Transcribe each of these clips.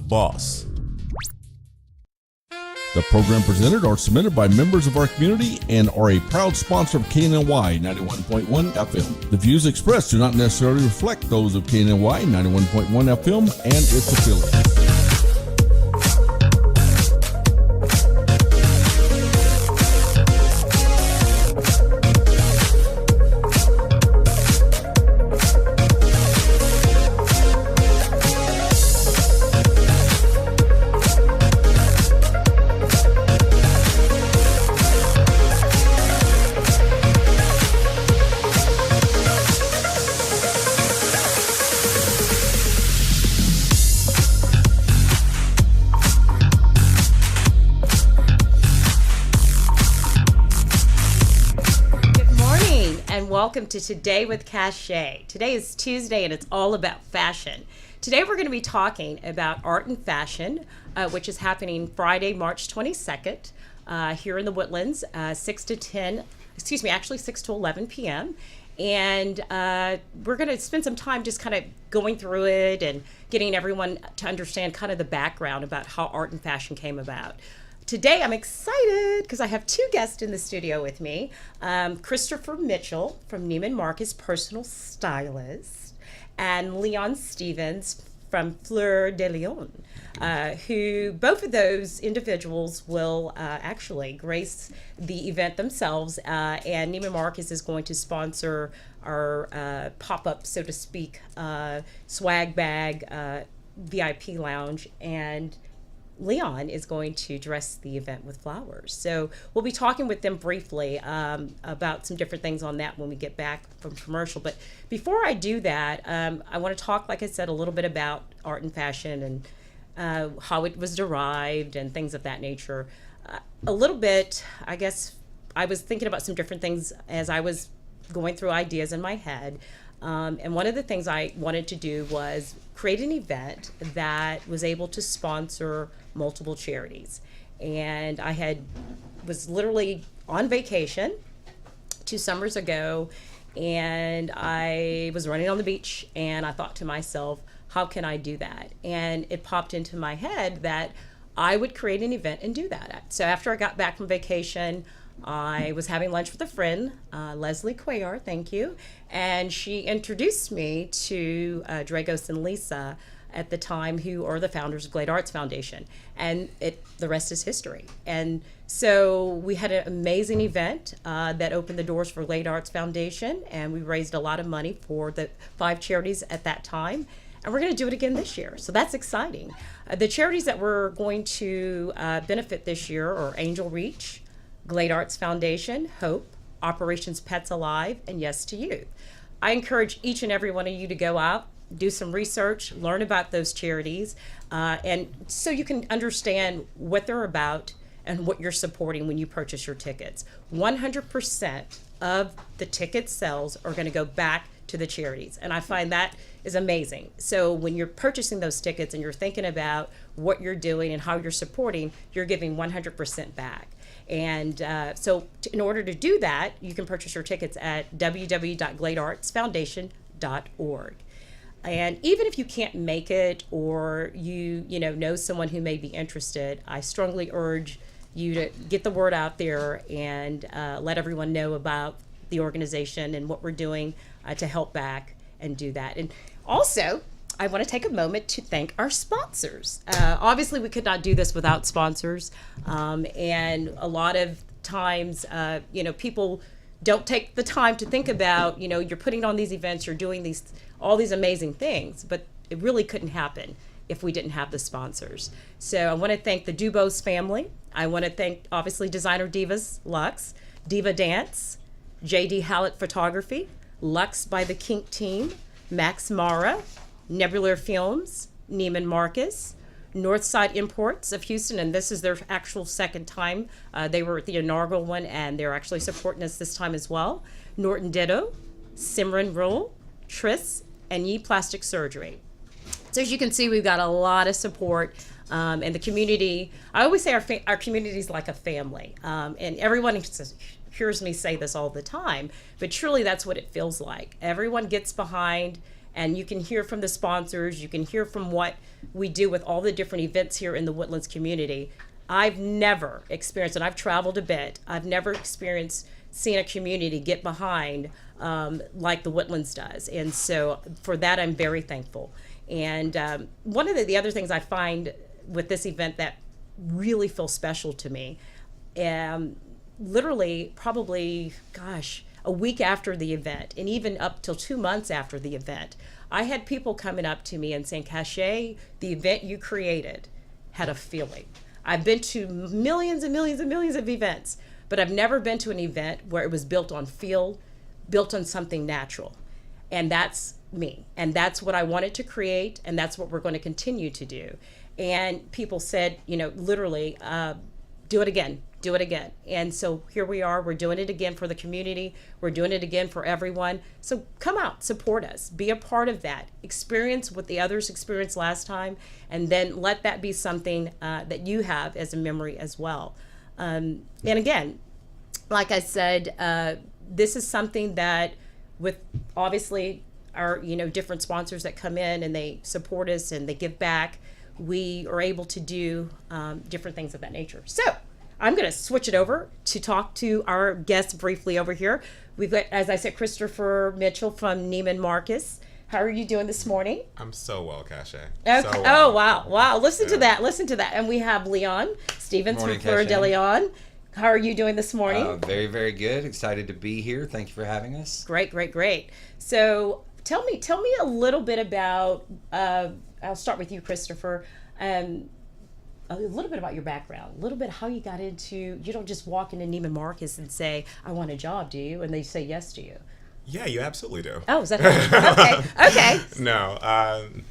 boss. The program presented are submitted by members of our community and are a proud sponsor of KNNY 91.1 FM. The views expressed do not necessarily reflect those of KNNY 91.1 FM and its affiliates. Welcome to Today with Kashay. Today is Tuesday and it's all about fashion. Today we're going to be talking about art and fashion, which is happening Friday, March 22nd, here in the Woodlands, 6 to 11 p.m. And we're going to spend some time just kind of going through it and getting everyone to understand kind of the background about how art and fashion came about. Today, I'm excited because I have two guests in the studio with me. Christopher Mitchell from Neiman Marcus, personal stylist, and Leon Stevens from Fleur de Lyon, who both of those individuals will actually grace the event themselves. And Neiman Marcus is going to sponsor our pop-up, so to speak, swag bag VIP lounge, and Leon is going to dress the event with flowers. So we'll be talking with them briefly about some different things on that when we get back from commercial. But before I do that, I want to talk, like I said, a little bit about art and fashion and how it was derived and things of that nature. A little bit, I guess, I was thinking about some different things as I was going through ideas in my head. And one of the things I wanted to do was create an event that was able to sponsor multiple charities. And I was literally on vacation 2 summers ago, and I was running on the beach, and I thought to myself, how can I do that? And it popped into my head that I would create an event and do that. So after I got back from vacation, I was having lunch with a friend, Leslie Cuellar, thank you, and she introduced me to Dragos and Lisa at the time, who are the founders of Glade Arts Foundation, and the rest is history. And so we had an amazing event that opened the doors for Glade Arts Foundation, and we raised a lot of money for the 5 charities at that time, and we're going to do it again this year. So that's exciting. The charities that we're going to benefit this year are Angel Reach, Glade Arts Foundation, Hope, Operations Pets Alive, and Yes to Youth. I encourage each and every one of you to go out, do some research, learn about those charities, and so you can understand what they're about and what you're supporting when you purchase your tickets. 100% of the ticket sales are going to go back to the charities, and I find that is amazing. So when you're purchasing those tickets and you're thinking about what you're doing and how you're supporting, you're giving 100% back. And so in order to do that, you can purchase your tickets at www.gladeartsfoundation.org. And even if you can't make it, or you know someone who may be interested, I strongly urge you to get the word out there and let everyone know about the organization and what we're doing to help back and do that. And also, I want to take a moment to thank our sponsors. Obviously, we could not do this without sponsors, and a lot of times, people don't take the time to think about, you're putting on these events, you're doing all these amazing things, but it really couldn't happen if we didn't have the sponsors. So I want to thank the Dubose family. I want to thank, obviously, Designer Divas Luxe, Diva Dance, JD Hallett Photography, Lux by the Kink Team, Max Mara, Nebular Films, Neiman Marcus, Northside Imports of Houston, and this is their actual second time. They were at the inaugural one, and they're actually supporting us this time as well. Norton Ditto, Simran Rule, Tris, and Yi Plastic Surgery. So as you can see, we've got a lot of support, and the community. I always say our community is like a family, and everyone hears me say this all the time, but truly that's what it feels like. Everyone gets behind And you can hear from the sponsors, you can hear from what we do with all the different events here in the Woodlands community. I've never experienced, and I've traveled a bit, I've never experienced seeing a community get behind like the Woodlands does. And so for that, I'm very thankful. And one of the other things I find with this event that really feels special to me, literally probably, a week after the event, and even up till 2 months after the event, I had people coming up to me and saying, Kashay, the event you created had a feeling. I've been to millions and millions and millions of events, but I've never been to an event where it was built on feel, built on something natural. And that's me. And that's what I wanted to create, and that's what we're going to continue to do. And people said, literally, do it again. Do it again. And so here we are. We're doing it again for the community. We're doing it again for everyone. So come out, support us, be a part of that. Experience what the others experienced last time, and then let that be something that you have as a memory as well. And again, like I said, this is something that, with obviously our different sponsors that come in and they support us and they give back, we are able to do different things of that nature. So I'm going to switch it over to talk to our guests briefly over here. We've got, as I said, Christopher Mitchell from Neiman Marcus. How are you doing this morning? I'm so well, Kashay. Okay. So well. Oh, wow. Listen to that. And we have Leon Stevens from Fleur de Leon. How are you doing this morning? Very, very good. Excited to be here. Thank you for having us. Great. So tell me a little bit about, I'll start with you, Christopher. A little bit about your background, a little bit how you got into, you don't just walk into Neiman Marcus and say, I want a job, do you? And they say yes to you. Yeah, you absolutely do. Oh, is that okay. No,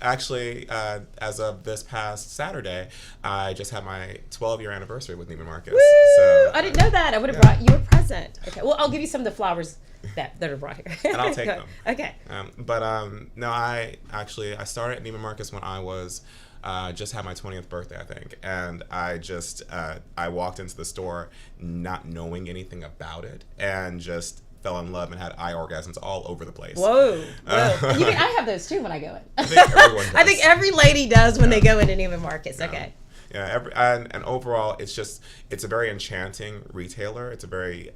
actually, as of this past Saturday, I just had my 12-year anniversary with Neiman Marcus. Woo! So, I didn't know that. I would have brought you a present. Okay, well, I'll give you some of the flowers that are brought here. And I'll take them. Okay. No, I started at Neiman Marcus when I was just had my 20th birthday, I think, and I walked into the store not knowing anything about it and just fell in love and had eye orgasms all over the place. Whoa. I have those too when I go in. I think everyone does. I think every lady does when they go into Neiman Marcus. Okay. Yeah, and overall, it's a very enchanting retailer. It's very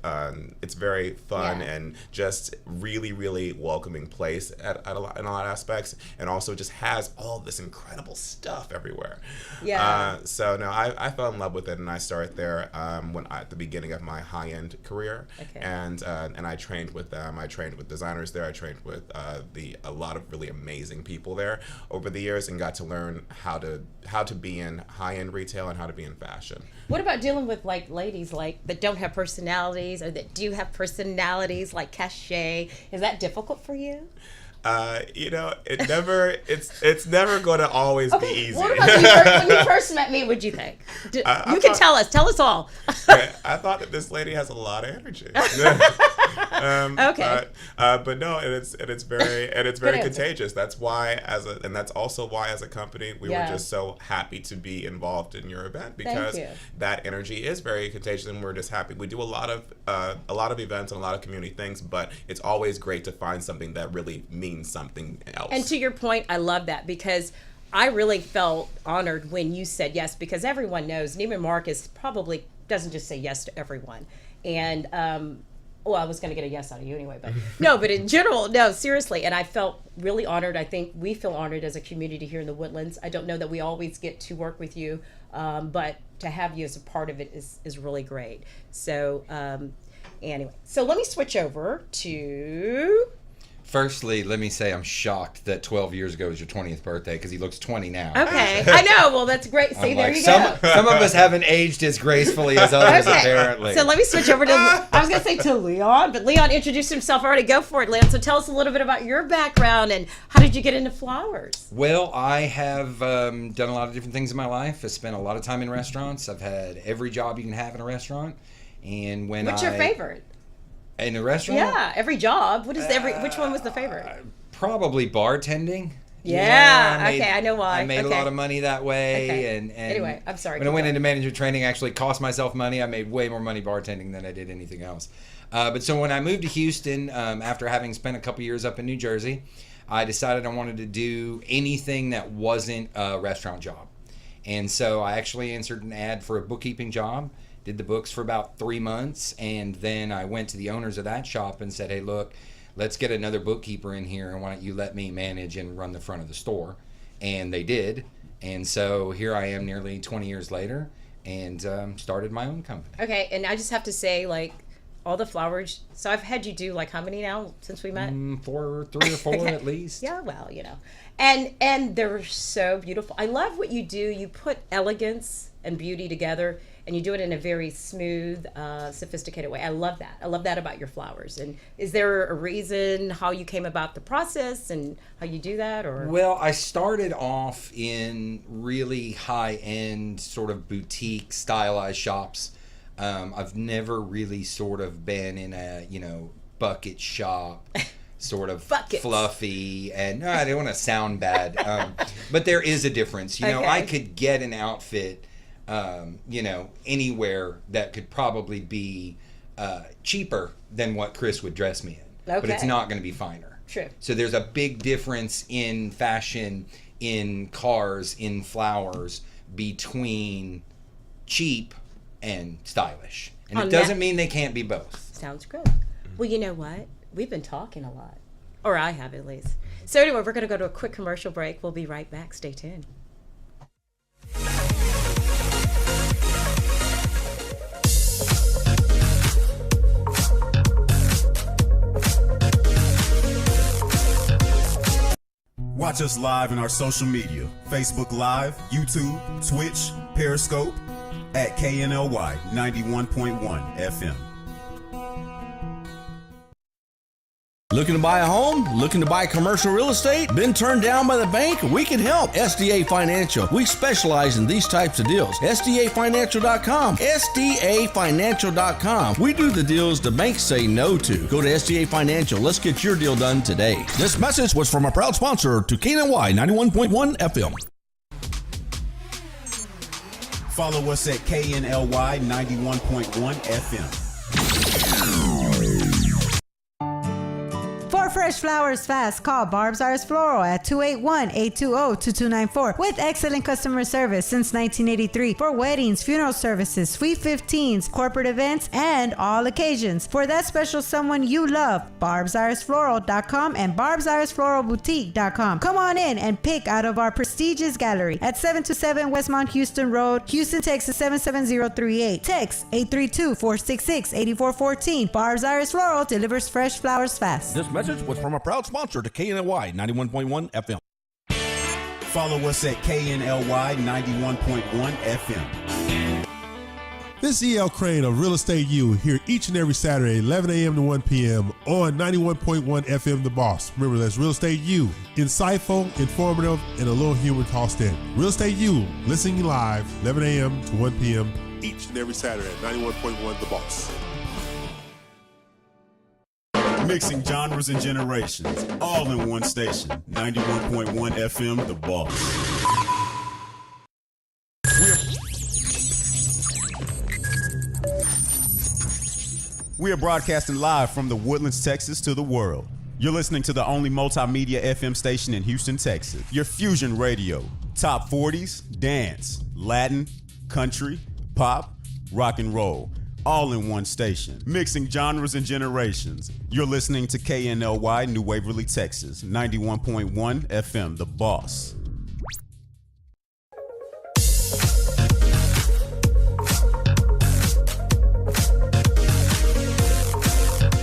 fun and just really, really welcoming place in a lot of aspects, and also just has all this incredible stuff everywhere. Yeah. So no, I fell in love with it, and I started there at the beginning of my high-end career. Okay. And I trained with them. I trained with designers there. I trained with a lot of really amazing people there over the years, and got to learn how to be in high-end retail and how to be in fashion. What about dealing with like ladies that don't have personalities or that do have personalities like Kashay? Is that difficult for you? It's never going to always be easy. What about when you first met me? What'd you think? You can tell us all. I thought that this lady has a lot of energy. Okay. But no, and it's very contagious. That's why and that's also why as a company we were just so happy to be involved in your event, because that energy is very contagious, and we're just happy. We do a lot of events and a lot of community things, but it's always great to find something that really means something else. And to your point, I love that, because I really felt honored when you said yes, because everyone knows Neiman Marcus probably doesn't just say yes to everyone. And I was going to get a yes out of you anyway, but no, but in general, no, seriously. And I felt really honored. I think we feel honored as a community here in the Woodlands. I don't know that we always get to work with you, but to have you as a part of it is really great. So anyway, so let me switch over to... Firstly, let me say I'm shocked that 12 years ago was your 20th birthday, because he looks 20 now. Okay, I know. Well, that's great. See, there you go. Some of us haven't aged as gracefully as others, apparently. So let me switch over to, I was going to say to Leon, but Leon introduced himself already. Go for it, Leon. So tell us a little bit about your background and how did you get into flowers? Well, I have done a lot of different things in my life. I spent a lot of time in restaurants. I've had every job you can have in a restaurant. And What's your favorite? In a restaurant? Yeah, every job. Which one was the favorite? Probably bartending. Yeah, I know why. I made a lot of money that way. Okay. And anyway, I'm sorry. When I went into manager training, actually cost myself money. I made way more money bartending than I did anything else. But so when I moved to Houston, after having spent a couple years up in New Jersey, I decided I wanted to do anything that wasn't a restaurant job. And so I actually answered an ad for a bookkeeping job, did the books for about 3 months, and then I went to the owners of that shop and said, hey, look, let's get another bookkeeper in here, and why don't you let me manage and run the front of the store? And they did. And so here I am nearly 20 years later, and started my own company. Okay, and I just have to say, like, all the flowers. So I've had you do like how many now since we met? 3 or 4 okay. At least. Yeah, well, and they're so beautiful. I love what you do. You put elegance and beauty together, and you do it in a very smooth, sophisticated way. I love that. I love that about your flowers. And is there a reason how you came about the process and how you do that, or? Well, I started off in really high-end sort of boutique stylized shops. I've never really sort of been in a, bucket shop, sort of fluffy, and I don't want to sound bad, but there is a difference. I could get an outfit, anywhere that could probably be cheaper than what Chris would dress me in, but it's not going to be finer. True. So there's a big difference in fashion, in cars, in flowers, between cheap and stylish. And it doesn't mean they can't be both. Sounds good. Well, you know what? We've been talking a lot. Or I have, at least. So anyway, we're going to go to a quick commercial break. We'll be right back. Stay tuned. Watch us live in our social media, Facebook Live, YouTube, Twitch, Periscope, at KNLY 91.1 FM. Looking to buy a home? Looking to buy commercial real estate? Been turned down by the bank? We can help. SDA Financial. We specialize in these types of deals. SDAFinancial.com. SDAFinancial.com. We do the deals the banks say no to. Go to SDA Financial. Let's get your deal done today. This message was from a proud sponsor to KNY 91.1 FM. Follow us at KNLY 91.1 FM. For fresh flowers fast, call Barb's Iris Floral at 281-820-2294 with excellent customer service since 1983 for weddings, funeral services, sweet 15s, corporate events, and all occasions. For that special someone you love, barbsirisfloral.com and barbsirisfloralboutique.com. Come on in and pick out of our prestigious gallery at 727 Westmont Houston Road, Houston, Texas 77038. Text 832-466-8414. Barb's Iris Floral delivers fresh flowers fast. This message was from a proud sponsor to KNY 91.1 FM. Follow us at KNLY 91.1 FM. This is E.L. Crane of Real Estate U here each and every Saturday, 11 a.m. to 1 p.m. on 91.1 FM The Boss. Remember, that's Real Estate U. Insightful, informative, and a little humor tossed in. Real Estate U, listening live, 11 a.m. to 1 p.m. each and every Saturday at 91.1 The Boss. Mixing genres and generations, all in one station. 91.1 FM, The Boss. We are broadcasting live from the Woodlands, Texas to the world. You're listening to the only multimedia FM station in Houston, Texas. Your Fusion Radio. Top 40s, dance, Latin, country, pop, rock and roll. All in one station, mixing genres and generations. You're listening to KNLY New Waverly, Texas, 91.1 FM, The Boss.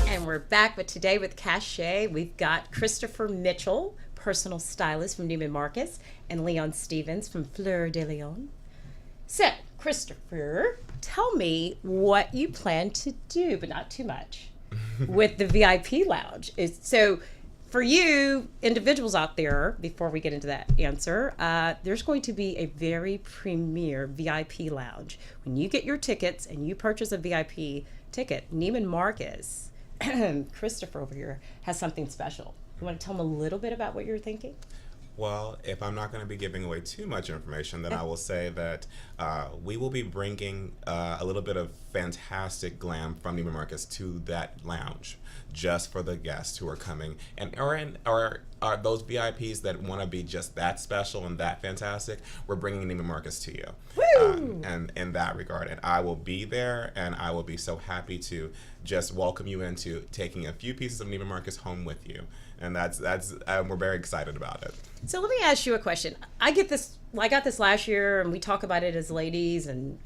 And we're back with Today with Kashay. We've got Christopher Mitchell, personal stylist from Neiman Marcus, and Leon Stevens from Fleur de Leon. So, Christopher, tell me what you plan to do, but not too much, with the VIP lounge. So for you individuals out there, before we get into that answer, there's going to be a very premier VIP lounge. When you get your tickets and you purchase a VIP ticket, Neiman Marcus, Christopher over here, has something special. You want to tell them a little bit about what you're thinking? Well, if I'm not going to be giving away too much information, then I will say that we will be bringing a little bit of fantastic glam from Neiman Marcus to that lounge, just for the guests who are coming and or those VIPs that want to be just that special and that fantastic, we're bringing Neiman Marcus to you. And in that regard, and I will be there, and I will be so happy to just welcome you into taking a few pieces of Neiman Marcus home with you. And that's we're very excited about it. So let me ask you a question. I got this last year, and we talk about it as ladies, and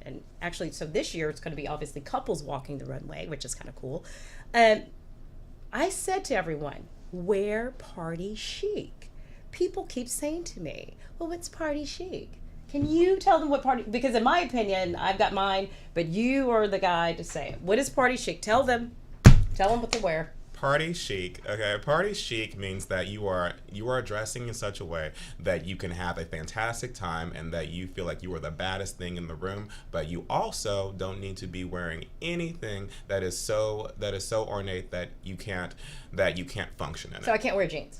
actually, so this year it's going to be obviously couples walking the runway, which is kind of cool. I said to everyone, wear party chic. People keep saying to me, well, what's party chic? Can you tell them what party, because in my opinion, I've got mine, but you are the guy to say it. What is party chic? Tell them what to wear. Party chic. Okay, party chic means that you are dressing in such a way that you can have a fantastic time and that you feel like you are the baddest thing in the room, but you also don't need to be wearing anything that is so ornate that you can't function in it. So I can't wear jeans.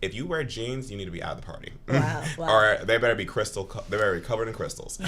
If you wear jeans, you need to be out of the party. Wow. Or they better be they better be covered in crystals.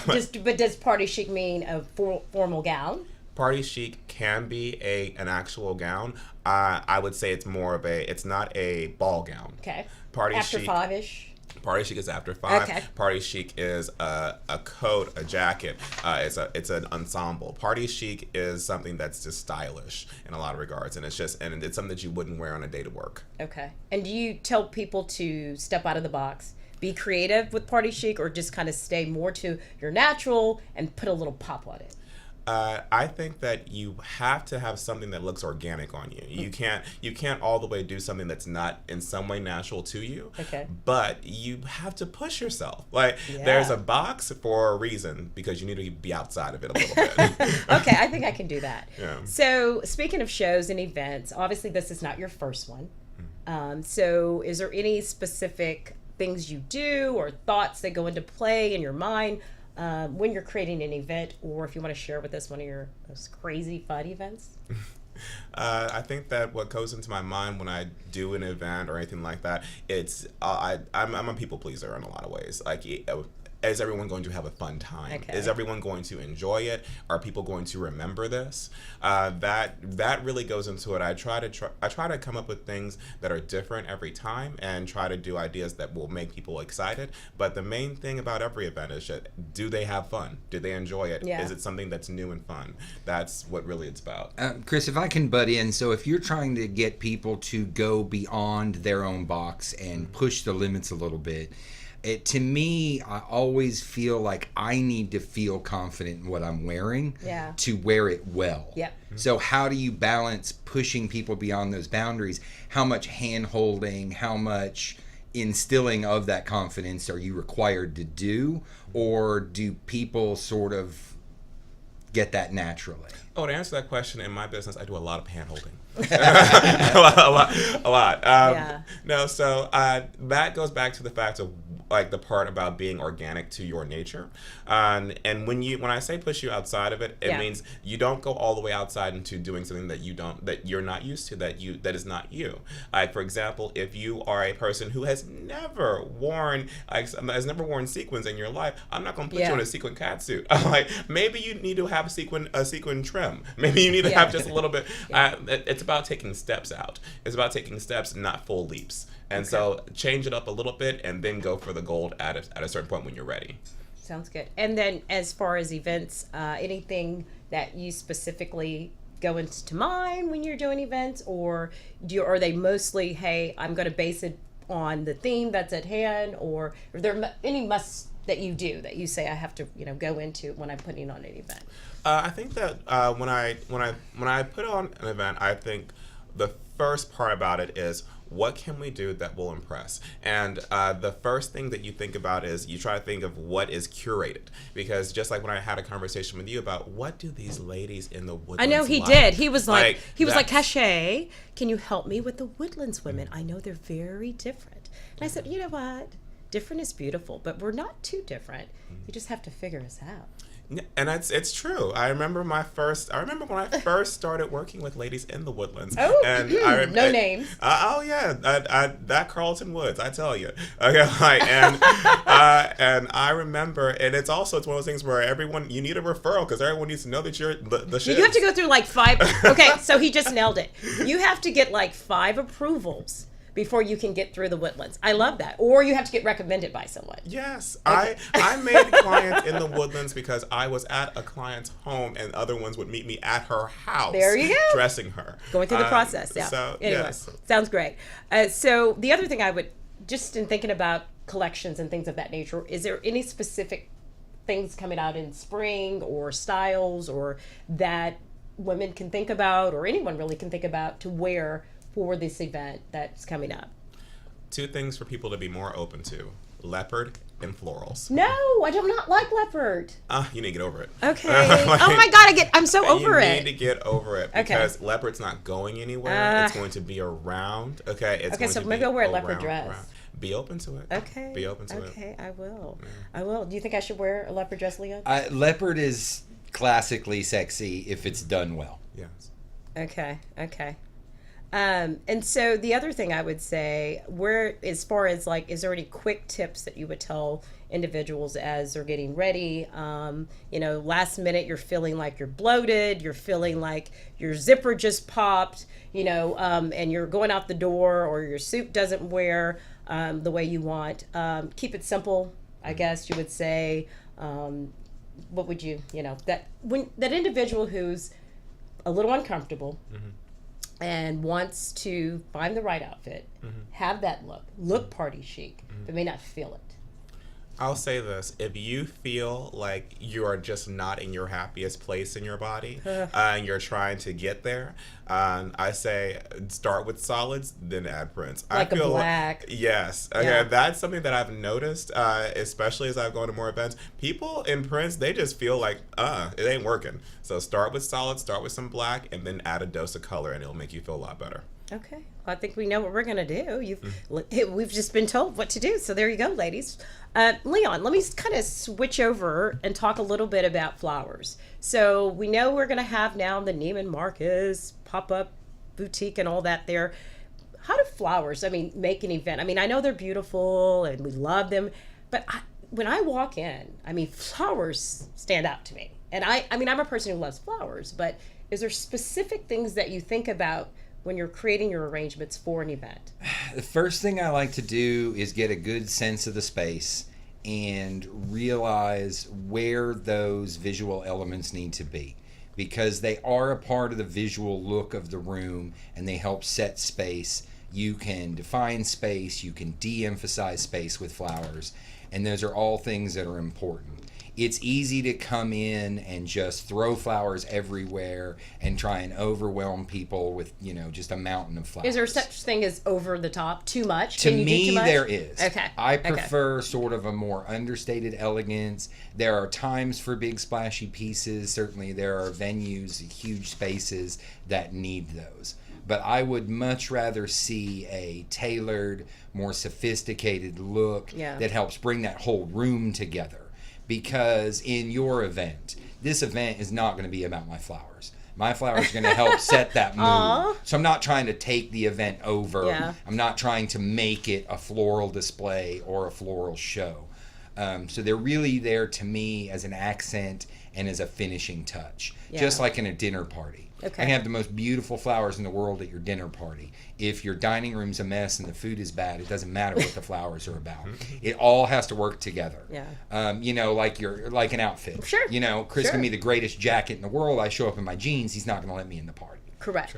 But does party chic mean a formal gown? Party chic can be an actual gown. I would say it's not a ball gown. Okay. Party after chic, 5-ish. Party chic is after 5. Okay. Party chic is a coat, a jacket. It's an ensemble. Party chic is something that's just stylish in a lot of regards, and it's something that you wouldn't wear on a day to work. Okay. And do you tell people to step out of the box, be creative with party chic, or just kind of stay more to your natural and put a little pop on it? I think that you have to have something that looks organic on you. You can't all the way do something that's not in some way natural to you. Okay. But you have to push yourself. There's a box for a reason, because you need to be outside of it a little bit. Okay, I think I can do that. Yeah. So speaking of shows and events, obviously this is not your first one. So is there any specific things you do or thoughts that go into play in your mind when you're creating an event, or if you want to share with us one of your most crazy fun events? I think that what goes into my mind when I do an event or anything like that, it's I'm a people pleaser in a lot of ways. Is everyone going to have a fun time? Okay. Is everyone going to enjoy it? Are people going to remember this? That really goes into it. I try to come up with things that are different every time and try to do ideas that will make people excited. But the main thing about every event is just, do they have fun? Do they enjoy it? Yeah. Is it something that's new and fun? That's what really it's about. Chris, if I can butt in, so if you're trying to get people to go beyond their own box and push the limits a little bit, to me, I always feel like I need to feel confident in what I'm wearing to wear it well. Yep. So how do you balance pushing people beyond those boundaries? How much hand-holding, how much instilling of that confidence are you required to do? Or do people sort of get that naturally? Oh, to answer that question, in my business, I do a lot of hand-holding. a lot. No, so that goes back to the fact of the part about being organic to your nature, and when I say push you outside of it, it means you don't go all the way outside into doing something that you're not used to, that is not you. For example, if you are a person who has never worn sequins in your life, I'm not going to put you in a sequin catsuit. Maybe you need to have a sequin trim. Maybe you need to have just a little bit. It's about taking steps out. It's about taking steps, not full leaps. And so change it up a little bit and then go for the gold at a certain point when you're ready. Sounds good. And then as far as events, anything that you specifically go into mind when you're doing events, or are they mostly, hey, I'm going to base it on the theme that's at hand, or are there any musts that you do that you say I have to go into when I'm putting on an event? I think that when I put on an event, I think the first part about it is, what can we do that will impress? And the first thing that you think about is you try to think of what is curated. Because just like when I had a conversation with you about what do these ladies in the Woodlands I know he like? did. He was like, Kashay, can you help me with the Woodlands women? I know they're very different. And I said, you know what? Different is beautiful, but we're not too different. You just have to figure us out. And it's true. I remember when I first started working with ladies in the Woodlands. Oh, and no names. That Carlton Woods, I tell you. Okay, and I remember, and it's one of those things where you need a referral because everyone needs to know that you're the shit. You have to go through 5. Okay, so he just nailed it. You have to get 5 approvals before you can get through the Woodlands. I love that. Or you have to get recommended by someone. Yes. Okay. I made clients in the Woodlands because I was at a client's home and other ones would meet me at her house. There you go. Dressing her. Going through the process. Yeah. So, anyway, yes. Sounds great. So the other thing I would, just in thinking about collections and things of that nature, is there any specific things coming out in spring or styles or that women can think about, or anyone really can think about, to wear for this event that's coming up? 2 things for people to be more open to: leopard and florals. No, I do not like leopard. You need to get over it. Okay. Oh my God, I'm so over it. You need to get over it because leopard's not going anywhere. It's going to be around. Okay. It's going so to maybe I'll wear a leopard dress. Be open to it. Okay. Be open to it. Okay, I will. Yeah. I will. Do you think I should wear a leopard dress, Leon? Leopard is classically sexy if it's done well. Yes. Okay. And so the other thing I would say, as far as like, is there any quick tips that you would tell individuals as they're getting ready? Last minute you're feeling like you're bloated, you're feeling like your zipper just popped, and you're going out the door, or your suit doesn't wear the way you want. Keep it simple, I guess you would say. What would you, that individual who's a little uncomfortable and wants to find the right outfit, have that look party chic, but may not feel it. I'll say this: if you feel like you are just not in your happiest place in your body, and you're trying to get there, I say start with solids, then add prints. Like I feel a black. Yes. Okay, Yeah. that's something that I've noticed, especially as I've gone to more events. People in prints, they just feel like, it ain't working. So start with solids, start with some black, and then add a dose of color, and it'll make you feel a lot better. Okay. Well, I think we know what we're going to do. We've just been told what to do. So there you go, ladies. Leon, let me kind of switch over and talk a little bit about flowers. So we know we're going to have now the Neiman Marcus pop-up boutique and all that there. How do flowers, make an event? I know they're beautiful and we love them, but when I walk in, flowers stand out to me. And I'm a person who loves flowers, but is there specific things that you think about when you're creating your arrangements for an event? The first thing I like to do is get a good sense of the space and realize where those visual elements need to be, because they are a part of the visual look of the room and they help set space. You can define space, you can de-emphasize space with flowers, and those are all things that are important. It's easy to come in and just throw flowers everywhere and try and overwhelm people with, just a mountain of flowers. Is there such thing as over the top, too much? To me, there is. Okay. I prefer sort of a more understated elegance. There are times for big splashy pieces. Certainly there are venues, huge spaces that need those. But I would much rather see a tailored, more sophisticated look that helps bring that whole room together. Because in your event, this event is not going to be about my flowers. My flowers are going to help set that mood. Aww. So I'm not trying to take the event over. Yeah. I'm not trying to make it a floral display or a floral show. So they're really there to me as an accent and as a finishing touch, just like in a dinner party. Okay. I can have the most beautiful flowers in the world at your dinner party. If your dining room's a mess and the food is bad, it doesn't matter what the flowers are about. It all has to work together. Yeah. Like an outfit. Sure. Chris can be the greatest jacket in the world. I show up in my jeans, he's not going to let me in the party. Correct.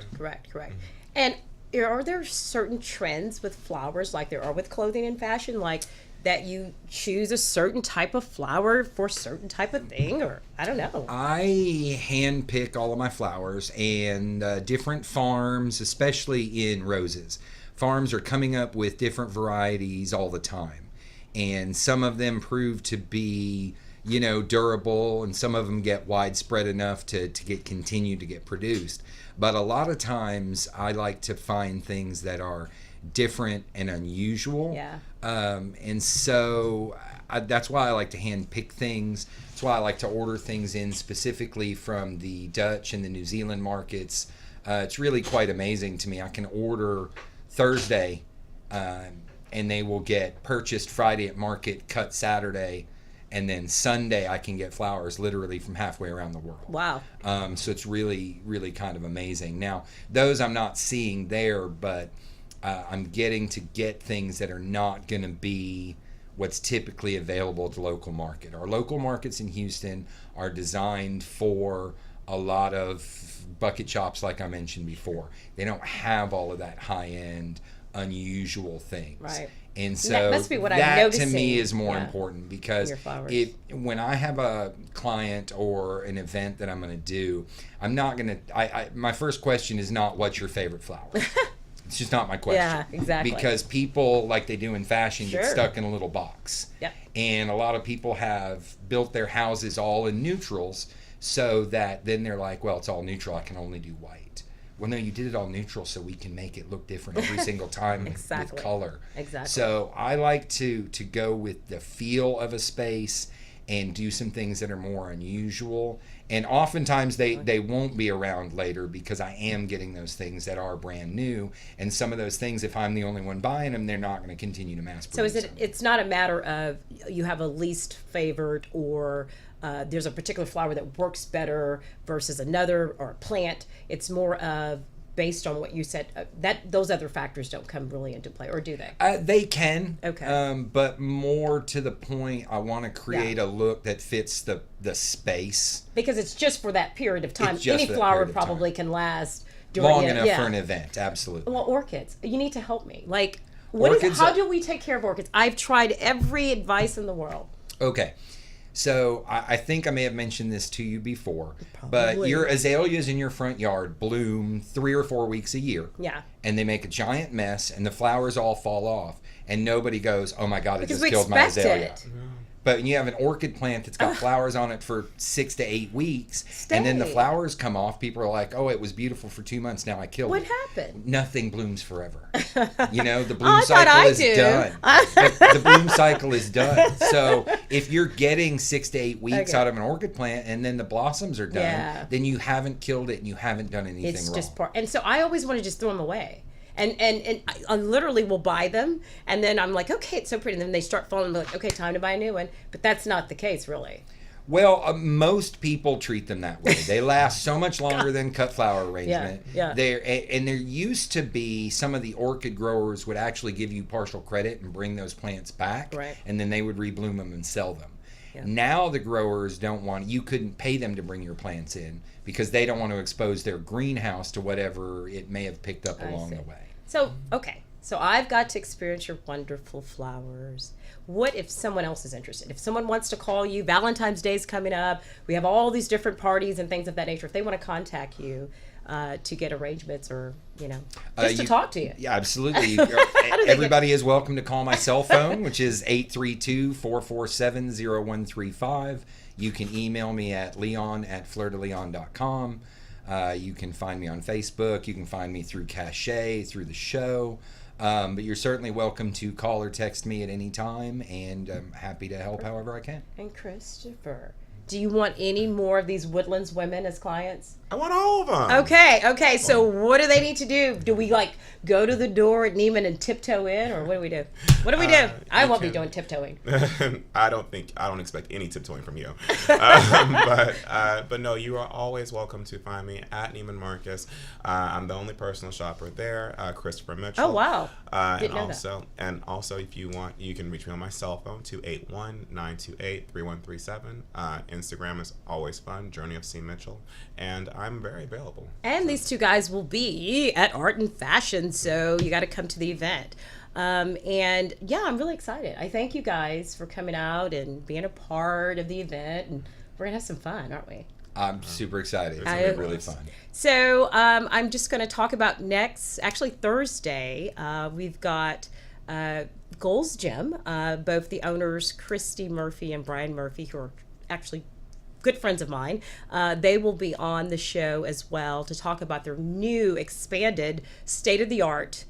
And are there certain trends with flowers like there are with clothing and fashion, like that you choose a certain type of flower for a certain type of thing, or I don't know? I hand pick all of my flowers, and different farms, especially in roses, farms are coming up with different varieties all the time, and some of them prove to be durable, and some of them get widespread enough to continue to get produced. But a lot of times I like to find things that are different and unusual. Yeah. And so that's why I like to hand pick things. That's why I like to order things in specifically from the Dutch and the New Zealand markets. It's really quite amazing to me. I can order Thursday and they will get purchased Friday at market, cut Saturday, and then Sunday I can get flowers literally from halfway around the world. Wow. So it's really, really kind of amazing. Now, those I'm not seeing there, but I'm getting to get things that are not going to be what's typically available at the local market. Our local markets in Houston are designed for a lot of bucket shops, like I mentioned before. They don't have all of that high-end, unusual things. Right. And so that must be what I'm that to noticing. me is more important, because when I have a client or an event that I'm going to do, I'm not going to, my first question is not what's your favorite flower. It's just not my question. Yeah, exactly. Because people, like they do in fashion, Sure. get stuck in a little box. Yep. And a lot of people have built their houses all in neutrals, so that then they're like, well, it's all neutral, I can only do white. Well, no, you did it all neutral so we can make it look different every single time Exactly. with color. Exactly. So I like to go with the feel of a space and do some things that are more unusual. And oftentimes they won't be around later, because I am getting those things that are brand new. And some of those things, if I'm the only one buying them, they're not going to continue to mass produce. So it's not a matter of you have a least favorite, or there's a particular flower that works better versus another, or a plant. It's more of, based on what you said, that those other factors don't come really into play, or do they? They can. Okay. But more to the point, I want to create a look that fits the space. Because it's just for that period of time. It's just Any for that flower period of probably time. can last during Long enough for an event, absolutely. Well, orchids, you need to help me. Like, how do we take care of orchids? I've tried every advice in the world. Okay. So I think I may have mentioned this to you before, but your azaleas in your front yard bloom 3 or 4 weeks a year. Yeah. And they make a giant mess, and the flowers all fall off, and nobody goes, oh my God, it Because just we killed my expect azalea. it. But when you have an orchid plant that's got flowers on it for 6 to 8 weeks, and then the flowers come off, people are like, oh, it was beautiful for 2 months, now I killed it. What happened? Nothing blooms forever. You know, the bloom cycle is done. The bloom cycle is done. So if you're getting 6 to 8 weeks out of an orchid plant, and then the blossoms are done, then you haven't killed it and you haven't done anything wrong. It's just part. And so I always want to just throw them away. And I literally will buy them, and then I'm like, okay, it's so pretty. And then they start falling, I'm like, okay, time to buy a new one. But that's not the case, really. Well, most people treat them that way. They last so much longer than cut flower arrangement. Yeah. There used to be, some of the orchid growers would actually give you partial credit and bring those plants back, and then they would rebloom them and sell them. Yeah. Now the growers don't want, you couldn't pay them to bring your plants in, because they don't want to expose their greenhouse to whatever it may have picked up along the way. So, okay. So I've got to experience your wonderful flowers. What if someone else is interested? If someone wants to call you, Valentine's Day is coming up. We have all these different parties and things of that nature. If they want to contact you to get arrangements, or, just to talk to you. Yeah, absolutely. Everybody is welcome to call my cell phone, which is 832-447-0135. You can email me at leon@fleurdeleon.com. You can find me on Facebook. You can find me through Kashay, through the show. But you're certainly welcome to call or text me at any time, and I'm happy to help however I can. And Christopher, do you want any more of these Woodlands women as clients? I want all of them. Okay. So what do they need to do? Do we go to the door at Neiman and tiptoe in, or what do we do? I won't be doing tiptoeing. I don't expect any tiptoeing from you. But no, you are always welcome to find me at Neiman Marcus. I'm the only personal shopper there, Christopher Mitchell. Oh, wow. And also, if you want, you can reach me on my cell phone, 281-928-3137. Instagram is always fun, Journey of C. Mitchell. And I'm very available. And these two guys will be at Art and Fashion, so you got to come to the event. And yeah, I'm really excited. I thank you guys for coming out and being a part of the event, and we're gonna have some fun, aren't we? I'm super excited. It's gonna be really fun. So I'm just gonna talk about Thursday. We've got Gold's Gym. Both the owners, Christy Murphy and Brian Murphy, who are actually good friends of mine, they will be on the show as well to talk about their new expanded state-of-the-art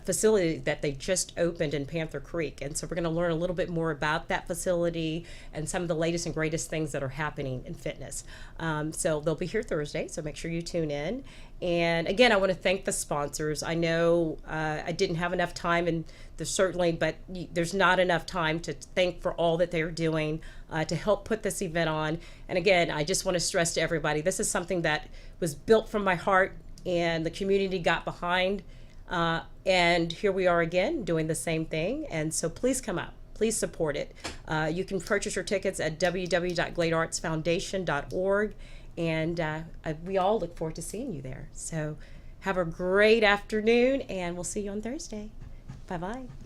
facility that they just opened in Panther Creek. And so we're going to learn a little bit more about that facility and some of the latest and greatest things that are happening in fitness. So they'll be here Thursday, so make sure you tune in. And again, I want to thank the sponsors. I know I didn't have enough time, and there's not enough time to thank for all that they're doing to help put this event on. And again, I just want to stress to everybody, this is something that was built from my heart, and the community got behind And here we are again doing the same thing. And so please come up. Please support it. You can purchase your tickets at www.gladeartsfoundation.org. And we all look forward to seeing you there. So have a great afternoon, and we'll see you on Thursday. Bye-bye.